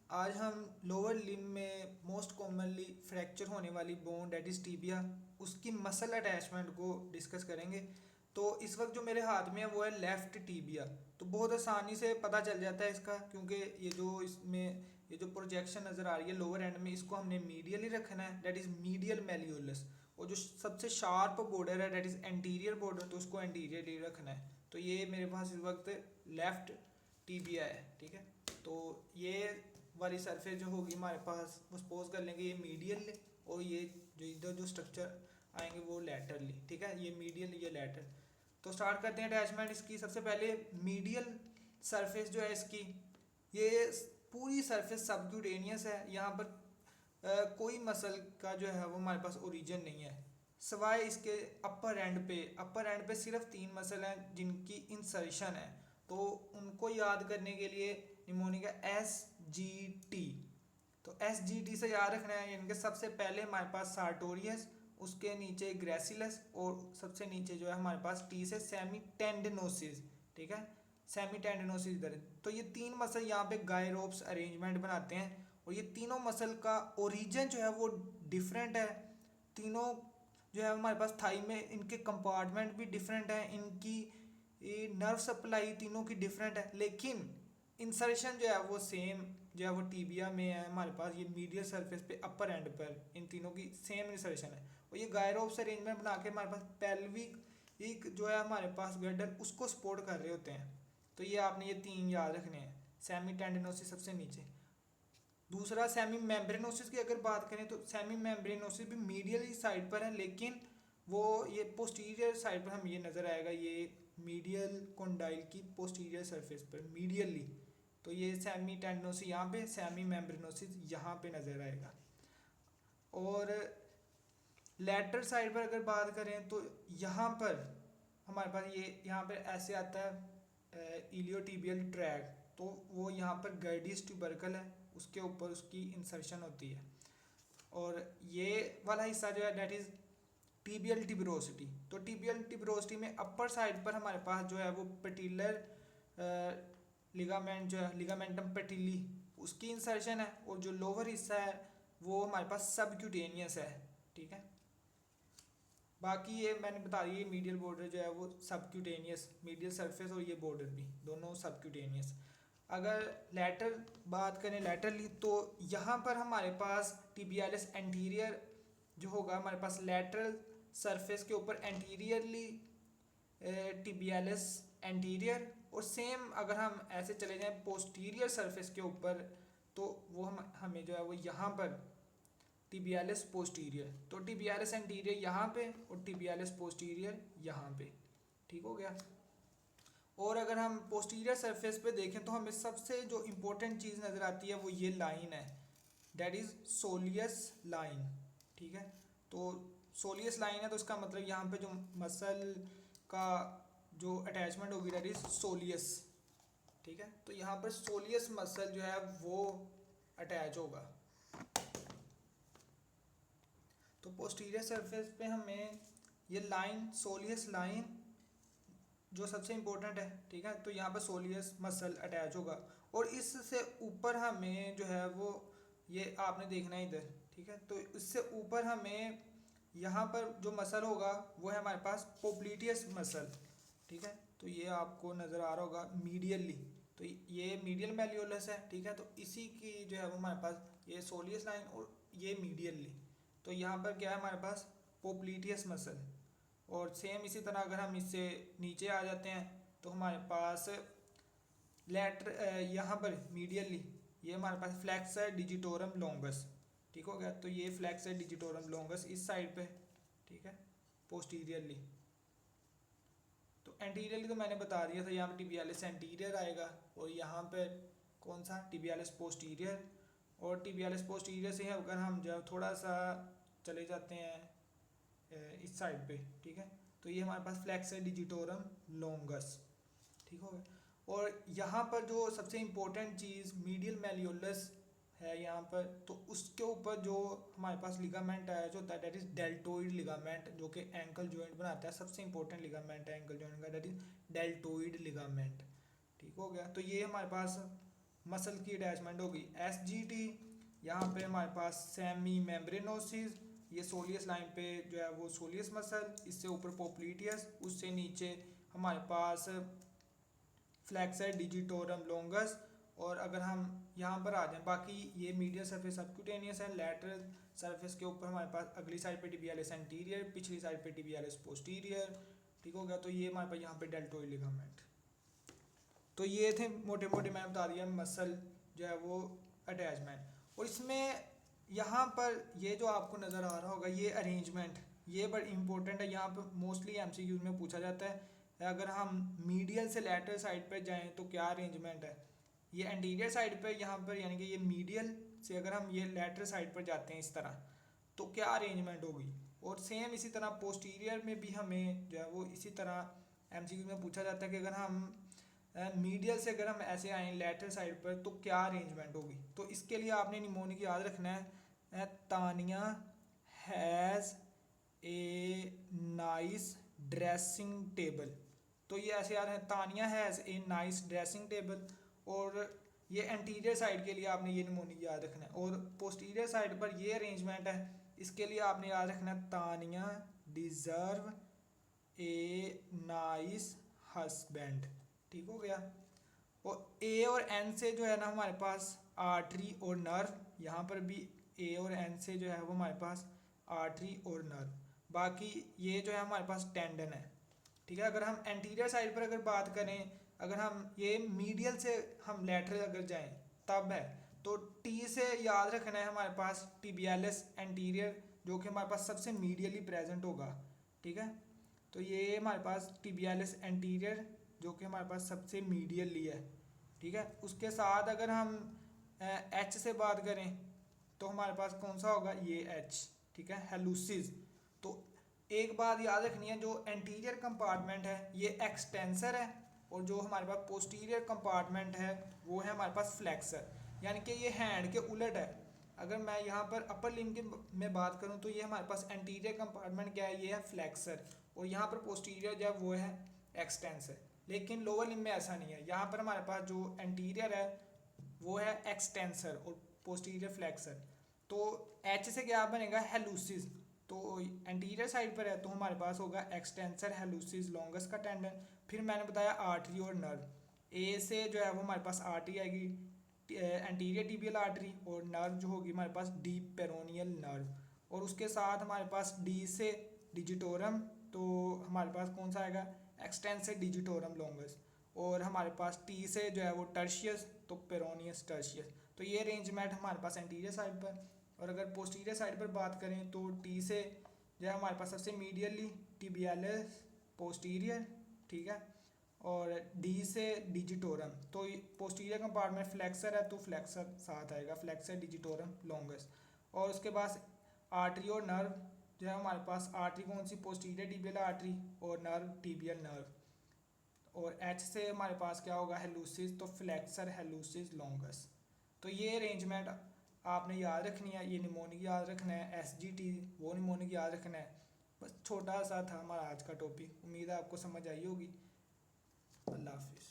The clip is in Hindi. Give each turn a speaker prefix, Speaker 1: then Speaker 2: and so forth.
Speaker 1: आज हम लोअर लिम्ब में मोस्ट कॉमनली फ्रैक्चर होने वाली बोन डेट इज़ टीबिया उसकी मसल अटैचमेंट को डिस्कस करेंगे। तो इस वक्त जो मेरे हाथ में है वो है लेफ़्ट टीबिया। तो बहुत आसानी से पता चल जाता है इसका, क्योंकि ये जो इसमें ये जो प्रोजेक्शन नज़र आ रही है लोअर एंड में, इसको हमने मीडियल ही रखना है, डेट इज़ मीडियल मेलियोलस। और जो सबसे शार्प बॉर्डर है डेट इज़ एंटीरियर बॉर्डर, तो उसको एंटीरियर ही रखना है। तो ये मेरे पास इस वक्त लेफ़्ट टीबिया है, ठीक है। तो ये वाली सरफेस जो होगी हमारे पास, वो सपोज कर लेंगे ये मीडियल, और ये जो इधर जो स्ट्रक्चर आएंगे वो लैटरली, ठीक है। ये मीडियल, ये लैटरल। तो स्टार्ट करते हैं अटैचमेंट इसकी। सबसे पहले मीडियल सरफेस जो है इसकी, ये पूरी सरफेस सबक्यूटेनियस है। यहाँ पर कोई मसल का जो है वो हमारे पास ओरिजिन नहीं है, सिवाय इसके अपर एंड पे सिर्फ 3 मसल हैं जिनकी इंसर्शन है। तो उनको याद करने के लिए निमोनिक SGT। तो SGT से याद रखना है, यानी कि सबसे पहले हमारे पास सार्टोरियस, उसके नीचे ग्रेसिलस, और सबसे नीचे जो है हमारे पास टी से सेमी टेंडनोसिस, ठीक है। सेमी टेंडनोसिस इधर है। तो ये 3 मसल यहाँ पे गायरोप्स अरेंजमेंट बनाते हैं, और ये तीनों मसल का ओरिजिन जो है वो डिफरेंट है। तीनों जो है हमारे पास थाई में, इनके कंपार्टमेंट भी डिफरेंट है, इनकी नर्व सप्लाई तीनों की डिफरेंट है, लेकिन इंसर्शन जो है वो सेम जो है वो टीबिया में है हमारे पास। ये मीडियल सरफेस पे अपर एंड पर इन तीनों की सेम इंसर्शन है। और ये गायरोप्स अरेंजमेंट बना के हमारे पास पेल्विक एक जो है हमारे पास गर्डन, उसको सपोर्ट कर रहे होते हैं। तो ये आपने ये 3 याद रखने हैं। सेमी टेंडिनोसिस सबसे नीचे। दूसरा सेमी मेम्ब्रेनोसिस की अगर बात करें, तो सेमी मेम्ब्रेनोसिस भी मीडियल साइड पर है, लेकिन वो ये पोस्टीरियर साइड पर हमें ये नज़र आएगा, ये मीडियल कोंडाइल की पोस्टीरियर सरफेस पर मीडियली। तो ये सेमी टेंडिनोसिस यहाँ पे, सेमी मेम्ब्रेनोसिस यहाँ पे नज़र आएगा। और लेटरल साइड पर अगर बात करें, तो यहाँ पर हमारे पास ये यहाँ पर ऐसे आता है इलियोटिबियल ट्रैक। तो वो यहाँ पर गर्डियस ट्यूबरकल है, उसके ऊपर उसकी इंसर्शन होती है। और ये वाला हिस्सा जो है डेट इज़ टीबियल टिब्रोसिटी। तो टीबियल टिब्रोसिटी में अपर साइड पर हमारे पास जो है वो पेटिलर लिगामेंट जो है, लिगामेंटम पेटिली, उसकी इंसर्शन है। और जो लोअर हिस्सा है वो हमारे पास सबक्यूटेनियस है, ठीक है। बाकी ये मैंने बता दिया, ये मीडियल बॉर्डर जो है वो सबक्यूटेनियस, मीडियल सरफेस और ये बॉर्डर भी दोनों सबक्यूटेनियस। अगर लेटरल बात करें, लेटरली, तो यहाँ पर हमारे पास टिबियालिस एंटीरियर जो होगा हमारे पास लेटरल सरफेस के ऊपर एंटीरियरली टिबियालिस एंटीरियर। और सेम अगर हम ऐसे चले जाएं पोस्टीरियर सरफेस के ऊपर, तो वो हमें जो है वो यहाँ पर टिबियालिस पोस्टीरियर। तो टिबियालिस एंटीरियर यहाँ पे और टिबियालिस पोस्टीरियर यहाँ पे, ठीक हो गया। और अगर हम पोस्टीरियर सरफेस पे देखें, तो हमें सबसे जो इम्पोर्टेंट चीज़ नज़र आती है वो ये लाइन है, डेट इज़ सोलियस लाइन, ठीक है। तो सोलियस लाइन है, तो इसका मतलब यहाँ पे जो मसल का जो अटैचमेंट होगी डेट इज़ सोलियस, ठीक है। तो यहाँ पर सोलियस मसल जो है वो अटैच होगा। तो पोस्टीरियर सरफेस पे हमें ये लाइन, सोलियस लाइन जो सबसे इम्पोर्टेंट है, ठीक है। तो यहाँ पर सोलियस मसल अटैच होगा, और इससे ऊपर हमें जो है वो ये आपने देखना है इधर, ठीक है। तो इससे ऊपर हमें यहाँ पर जो मसल होगा वो है हमारे पास पोप्लीटियस मसल, ठीक है। तो ये आपको नज़र आ रहा होगा मीडियली। तो ये मीडियल मेलियोलस है, ठीक है। तो इसी की जो है वो हमारे पास ये सोलियस लाइन और ये मीडियली। तो यहाँ पर क्या है हमारे पास पोप्लीटियस मसल। और सेम इसी तरह अगर हम इससे नीचे आ जाते हैं, तो हमारे पास लेटर यहाँ पर मीडियली ये हमारे पास फ्लैक्सर डिजिटोरम लॉन्गस, ठीक हो गया। तो ये फ्लैक्सर डिजिटोरम लॉन्गस इस साइड पे, ठीक है, पोस्टीरियरली। तो एंटीरियरली तो मैंने बता दिया था, यहाँ पर टिबियालिस एंटीरियर आएगा, और यहाँ पर कौन सा टिबियालिस पोस्टीरियर। और टिबियालिस पोस्टीरियर से अगर हम जब थोड़ा सा चले जाते हैं इस साइड पे, ठीक है, तो ये हमारे पास फ्लैक्सर डिजिटोरम लॉन्गस, ठीक हो गया। और यहाँ पर जो सबसे इम्पोर्टेंट चीज़ मीडियल मेलियोलस है यहाँ पर, तो उसके ऊपर जो हमारे पास लिगामेंट अटैच होता है डेट इज़ डेल्टोइड लिगामेंट, जो कि एंकल जॉइंट बनाता है। सबसे इंपॉर्टेंट लिगामेंट है एंकल जॉइंट का, डेट इज़ डेल्टोइड लिगामेंट, ठीक हो गया। तो ये हमारे पास मसल की अटैचमेंट होगी एस जी टी। यहाँ पे हमारे पास सेमी मेम्ब्रेनोसिस, ये सोलियस लाइन पे जो है वो सोलियस मसल, इससे ऊपर पोप्लीटियस, उससे नीचे हमारे पास फ्लैक्सर डिजिटोरम लोंगस। और अगर हम यहाँ पर आ जाएं, बाकी ये मीडियल सरफेस सबक्यूटेनियस है, लैटरल सरफेस के ऊपर हमारे पास अगली साइड पे टिबियालिस एंटीरियर, पिछली साइड पे टिबियालिस पोस्टीरियर। ठीक हो गया। तो ये हमारे पास यहाँ पे डेल्टोइड लिगामेंट। तो ये थे मोटे मोटे मैं बता दिया मसल जो है वो अटैचमेंट। और इसमें यहाँ पर ये जो आपको नज़र आ रहा होगा ये अरेंजमेंट, ये बड़ा इंपॉर्टेंट है। यहाँ पर मोस्टली एमसीक्यूज में पूछा जाता है। अगर हम मीडियल से लैटरल साइड पर जाएं तो क्या अरेंजमेंट है। ये एंटीरियर साइड पर यहाँ पर यानी कि ये मीडियल से अगर हम ये लैटरल साइड पर जाते हैं इस तरह तो क्या अरेंजमेंट होगी। और सेम इसी तरह पोस्टीरियर में भी हमें जो है वो इसी तरह एमसीक्यू में पूछा जाता है कि अगर हम मीडियल से अगर हम ऐसे आए लैटरल साइड पर तो क्या अरेंजमेंट होगी। तो इसके लिए आपने निमोनिक याद रखना है, Tania has a nice dressing table. तो ये ऐसे आ रहे हैं, Tania has a nice dressing table. और ये एंटीरियर साइड के लिए आपने ये निमोनिक याद रखना है। और पोस्टीरियर साइड पर ये अरेंजमेंट है, इसके लिए आपने याद रखना है, Tania deserve a nice husband. ठीक हो गया। और ए और एन से जो है ना हमारे पास आर्टरी और नर्व, यहाँ पर भी ए और एन से जो है वो हमारे पास आर्टरी और नर्व। बाकी ये जो है हमारे पास टेंडन है। ठीक है। अगर हम एंटीरियर साइड पर अगर बात करें, अगर हम ये मीडियल से हम लैटरल अगर जाएं तब है, तो टी से याद रखना है हमारे पास टिबियालिस एंटीरियर, जो कि हमारे पास सबसे मीडियली प्रेजेंट होगा। ठीक है। तो ये हमारे पास टिबियालिस एंटीरियर जो कि हमारे पास सबसे मीडियली है। ठीक है। उसके साथ अगर हम एच से बात करें तो हमारे पास कौन सा होगा, ये एच। ठीक है, हेलुसिस। तो एक बात याद रखनी है, जो एंटीरियर कंपार्टमेंट है ये एक्सटेंसर है, और जो हमारे पास पोस्टीरियर कंपार्टमेंट है वो है हमारे पास फ्लेक्सर। यानी कि ये हैंड के उलट है। अगर मैं यहाँ पर अपर लिम्ब की में बात करूँ तो ये हमारे पास एंटीरियर कंपार्टमेंट क्या है, ये है फ्लेक्सर, और यहाँ पर पोस्टीरियर जो है वो है एक्सटेंसर। लेकिन लोअर लिम्ब में ऐसा नहीं है, यहाँ पर हमारे पास जो एंटीरियर है वो है एक्सटेंसर और पोस्टीरियर फ्लेक्सर। तो एच से क्या बनेगा, हेलुसिस। तो एंटीरियर साइड पर है तो हमारे पास होगा एक्सटेंसर हेलुसिस लॉन्गस का टेंडन। फिर मैंने बताया आर्टरी और नर्व, ए से जो है वो हमारे पास आर्टरी आएगी, एंटीरियर टिबियल आर्टरी, और नर्व जो होगी हमारे पास डीप पेरोनियल नर्व। और उसके साथ हमारे पास डी से डिजिटोरम, तो हमारे पास कौन सा आएगा, एक्सटेंसर डिजिटोरम लॉन्गस। और हमारे पास टी से जो है वो टर्शियस, तो पेरोनियस टर्शियस। तो ये अरेंजमेंट हमारे पास एंटीरियर साइड पर। और अगर पोस्टीरियर साइड पर बात करें तो टी से जो है हमारे पास सबसे मीडियली टिबियालिस पोस्टीरियर। ठीक है। और डी से डिजिटोरम, तो पोस्टीरियर कंपार्टमेंट फ्लेक्सर है तो फ्लेक्सर साथ आएगा, फ्लेक्सर डिजिटोरम लॉन्गस। और उसके बाद आर्टरी और नर्व जो है हमारे पास, आर्टरी कौन सी, पोस्टीरियर टिबियल आर्टरी, और नर्व टिबियल नर्व। और एच से हमारे पास क्या होगा, हेलुसिस, तो फ्लेक्सर हेलुसिस लॉन्गस। तो ये अरेंजमेंट आपने याद रखनी है। ये निमोनिक याद रखना है, एस जी टी वो निमोनिक याद रखना है। बस छोटा सा था हमारा आज का टॉपिक, उम्मीद है आपको समझ आई होगी। अल्लाह हाफिज़।